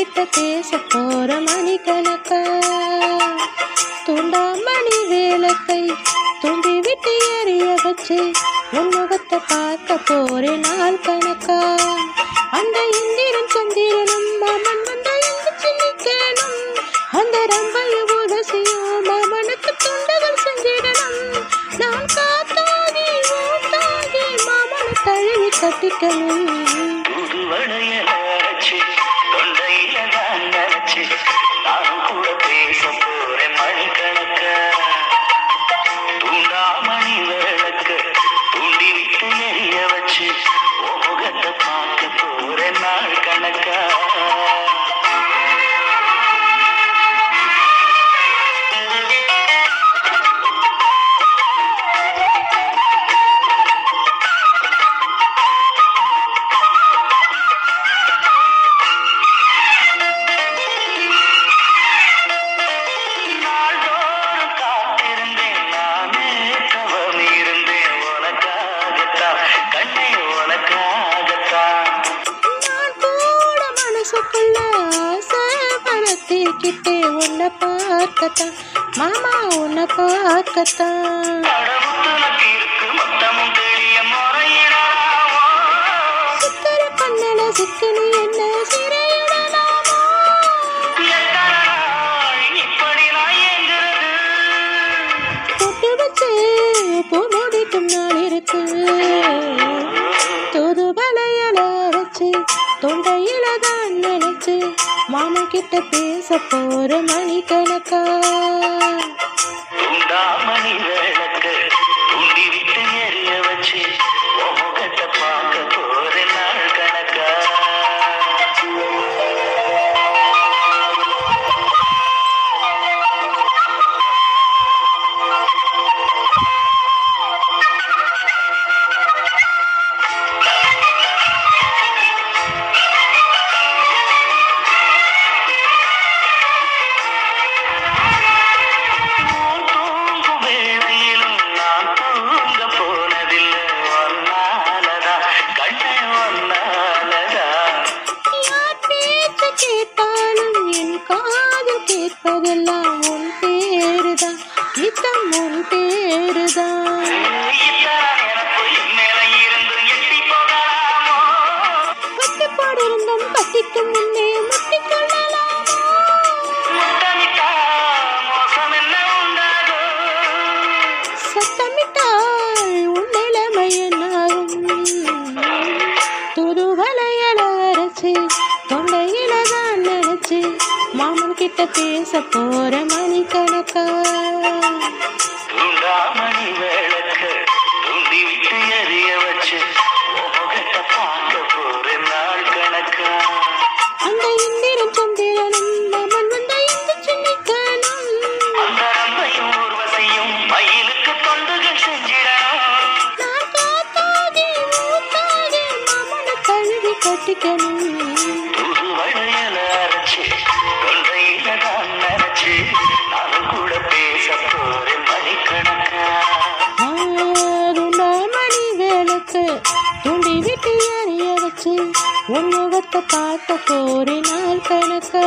கிட்ட பேச போற மணிக்கணக்கா துண்டாமணி வேலக்கை துண்டி விட்டு எறிய வச்சு உன் முகத்தை பார்க்க போறேன் நாள் கணக்கா. அந்த இந்திரன் சந்திரனும் மாமன் வந்த எந்திரிச்சு நிக்கணும். அந்த ரம்பைய உரசியும் மாமனுக்கு துண்டுகள் செஞ்சிடணும். நான் காத்தாகி ஊத்தாகி மாமனை தழுவி கட்டிக்கணும். கிட்டே உன்னை பார்க்கத்தான் மாமா உன்னை பார்க்கத்தான். சித்திர கண்ணல சிக்கனி என்ன சிறையிடலாமா? பொட்டு வச்சு பூ மூடிக்கும் நாள் இருக்கு. தூது வலையல வச்சு தொண்டையில தான் நினைச்சு மாமன் கிட்ட பேச போற மணிக்கணக்கா. துண்டாமணி விளக்கு துண்டி விட்டு எறிய வச்சு முகத்தை பார்க்க போற நாள் கணக்கா. கேட்பதெல்லாம் உன் பேருதான் நித்தம் உன் பேருதான். கட்டுப்பாடு இருந்தும் கட்டிக்கு முன்னே முட்டிக்கொள்ளலாமோ? சத்தமிட்டால் உன் நிலைமை என்னாகும்? துருவலையல அரைச்சு தொண்டையில தான் நினைச்சு மாமன் கிட்ட பேச போற மணிக்கணக்கா. துண்டாமணி விளக்கு துண்டி விட்டு எறிய வச்சு முகத்தை பார்க்க போற நாள் கணக்கா. அந்த இந்திரன் சந்திரனும் மாமன் வந்த எந்திரிச்சு நிக்கணும். அந்த ரம்பையும் ஊர்வசையும் மயிலுக்கு தொண்டுகள் செஞ்சிடணும். நான் காத்தாகி ஊத்தாகி மாமனை தழுவி கட்டிக்கணும். புது வளையல அரைச்சு தொண்டையில தான் நினைச்சு நானும் கூட பேச போறேன் மணிக்கணக்கா. துண்டாமணி வேலக்கு துண்டி விட்டு எறிய வச்சு உன் முகத்தை பார்க்க போறேன் நாள் கணக்கா.